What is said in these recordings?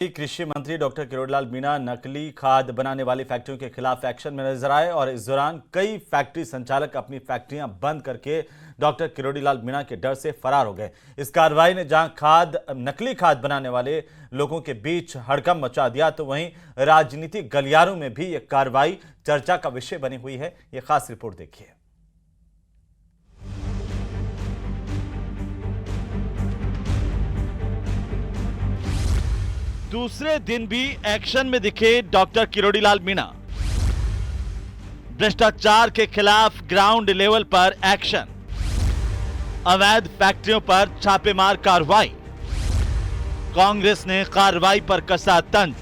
कृषि मंत्री डॉक्टर किरोड़ीलाल मीणा नकली खाद बनाने वाली फैक्ट्रियों के खिलाफ एक्शन में नजर आए और इस दौरान कई फैक्ट्री संचालक अपनी फैक्ट्रियां बंद करके डॉक्टर किरोड़ीलाल मीणा के डर से फरार हो गए। इस कार्रवाई ने जहां नकली खाद बनाने वाले लोगों के बीच हड़कंप मचा दिया, तो वहीं राजनीतिक गलियारों में भी यह कार्रवाई चर्चा का विषय बनी हुई है। यह खास रिपोर्ट देखिए। दूसरे दिन भी एक्शन में दिखे डॉक्टर किरोड़ीलाल मीणा। भ्रष्टाचार के खिलाफ ग्राउंड लेवल पर एक्शन, अवैध फैक्ट्रियों पर छापेमार कार्रवाई, कांग्रेस ने कार्रवाई पर कसा तंज।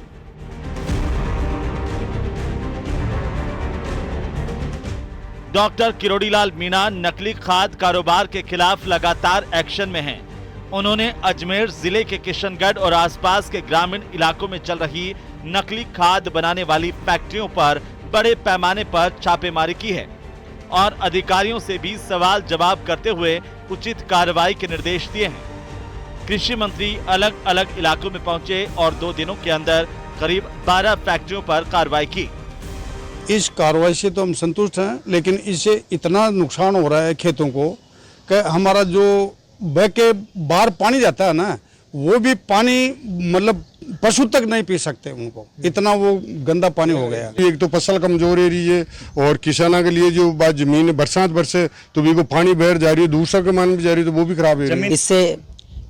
डॉक्टर किरोड़ीलाल मीणा नकली खाद कारोबार के खिलाफ लगातार एक्शन में हैं। उन्होंने अजमेर जिले के किशनगढ़ और आसपास के ग्रामीण इलाकों में चल रही नकली खाद बनाने वाली फैक्ट्रियों पर बड़े पैमाने पर छापेमारी की है और अधिकारियों से भी सवाल जवाब करते हुए उचित कार्रवाई के निर्देश दिए हैं। कृषि मंत्री अलग अलग इलाकों में पहुंचे और 2 दिनों के अंदर करीब 12 फैक्ट्रियों पर कार्रवाई की। इस कार्रवाई से तो हम संतुष्ट हैं, लेकिन इससे इतना नुकसान हो रहा है खेतों को कि हमारा जो बह के बाहर पानी जाता है ना, वो भी पानी मतलब पशु तक नहीं पी सकते उनको, इतना वो गंदा पानी हो गया। एक तो फसल कमजोर है रही है और किसानों के लिए जो बात जमीन बरसात बरसे तो भी को पानी बहर जा रही है, दूसरा के मान भी जा रही है, तो वो भी खराब है। इससे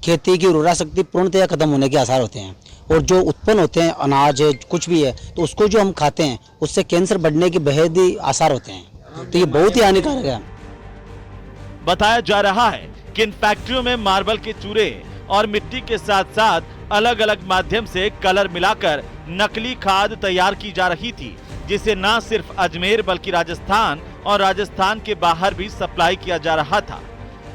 खेती की उर्वरा शक्ति पूर्णतया खत्म होने के आसार होते हैं और जो उत्पन्न होते हैं अनाज है कुछ भी है, तो उसको जो हम खाते हैं उससे कैंसर बढ़ने के बेहद ही आसार होते हैं, तो ये बहुत ही हानिकारक है। बताया जा रहा है कि इन फैक्ट्रियों में मार्बल के चूरे और मिट्टी के साथ साथ अलग अलग माध्यम से कलर मिलाकर नकली खाद तैयार की जा रही थी, जिसे न सिर्फ अजमेर बल्कि राजस्थान और राजस्थान के बाहर भी सप्लाई किया जा रहा था।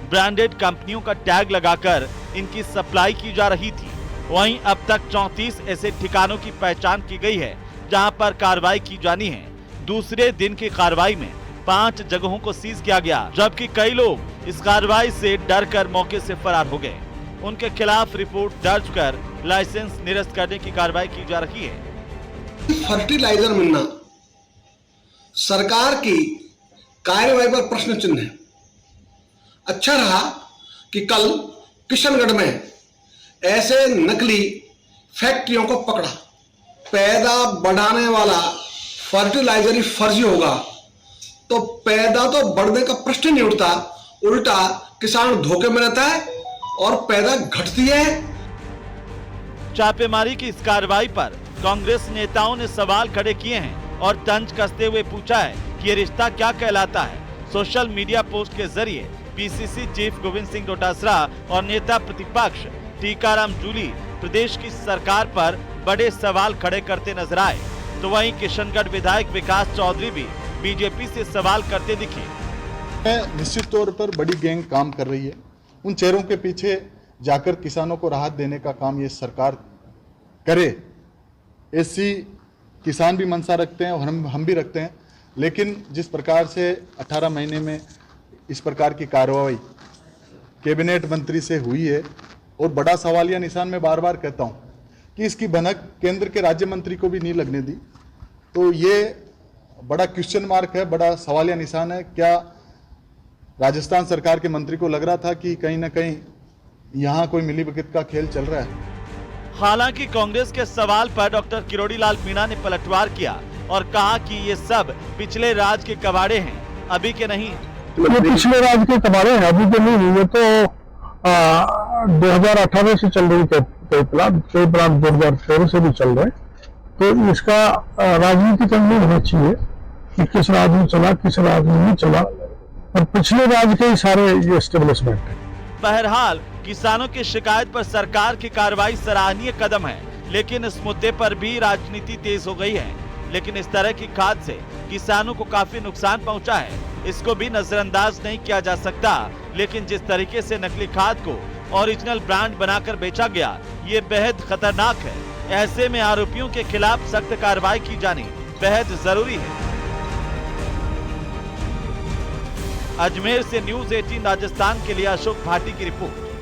ब्रांडेड कंपनियों का टैग लगाकर इनकी सप्लाई की जा रही थी। वहीं अब तक 34 ऐसे ठिकानों की पहचान की गई है जहां पर कार्रवाई की जानी है। दूसरे दिन की कार्रवाई में 5 जगहों को सीज किया गया, जबकि कई लोग इस कार्रवाई से डर कर मौके से फरार हो गए। उनके खिलाफ रिपोर्ट दर्ज कर लाइसेंस निरस्त करने की कार्रवाई की जा रही है। फर्टिलाइजर मिलना सरकार की कार्रवाई पर प्रश्न चिन्ह है। अच्छा रहा कि कल किशनगढ़ में ऐसे नकली फैक्ट्रियों को पकड़ा। पैदा बढ़ाने वाला फर्टिलाइजर ही फर्जी होगा तो पैदा तो बढ़ने का प्रश्न नहीं उठता, उल्टा किसान धोखे में रहता है और पैदा घटती है। छापेमारी की इस कार्रवाई पर कांग्रेस नेताओं ने सवाल खड़े किए हैं और तंज कसते हुए पूछा है कि ये रिश्ता क्या कहलाता है। सोशल मीडिया पोस्ट के जरिए पीसीसी चीफ गोविंद सिंह डोटासरा और नेता प्रतिपक्ष टीकाराम जूली प्रदेश की सरकार पर बड़े सवाल खड़े करते नजर आए, तो वहीं किशनगढ़ विधायक विकास चौधरी भी बीजेपी से सवाल करते दिखे। निश्चित तौर पर बड़ी गैंग काम कर रही है। उन चेहरों के पीछे जाकर किसानों को राहत देने का काम ये सरकार करे, ऐसी किसान भी मंशा रखते हैं और हम भी रखते हैं। लेकिन जिस प्रकार से 18 महीने में इस प्रकार की कार्रवाई कैबिनेट मंत्री से हुई है और बड़ा सवालिया निशान में बार बार कहता हूँ कि इसकी भनक केंद्र के राज्य मंत्री को भी नहीं लगने दी, तो ये बड़ा क्वेश्चन मार्क है, बड़ा सवालिया निशान है। क्या राजस्थान सरकार के मंत्री को लग रहा था कि कहीं ना कहीं यहाँ कोई मिलीभगत का खेल चल रहा है? हालांकि कांग्रेस के सवाल पर डॉक्टर किरोड़ीलाल मीणा ने पलटवार किया और कहा कि ये सब पिछले राज के कबाड़े हैं, अभी के नहीं। ये पिछले राज के कबाड़े हैं, अभी के नहीं। ये तो 2018 से चल रही कई प्लान 2013 से भी चल रहे, तो इसका राजनीतिक अंग होना चाहिए कि किस राज में चला किस राज में नहीं चला, और पिछले राज के ही सारे ये एस्टेब्लिशमेंट है। बहरहाल किसानों की शिकायत पर सरकार की कार्रवाई सराहनीय कदम है, लेकिन इस मुद्दे पर भी राजनीति तेज हो गई है। लेकिन इस तरह की खाद से किसानों को काफी नुकसान पहुंचा है, इसको भी नजरअंदाज नहीं किया जा सकता। लेकिन जिस तरीके से नकली खाद को ओरिजिनल ब्रांड बनाकर बेचा गया, ये बेहद खतरनाक है। ऐसे में आरोपियों के खिलाफ सख्त कार्रवाई की जानी बेहद जरूरी है। अजमेर से न्यूज़ 18 राजस्थान के लिए अशोक भाटी की रिपोर्ट।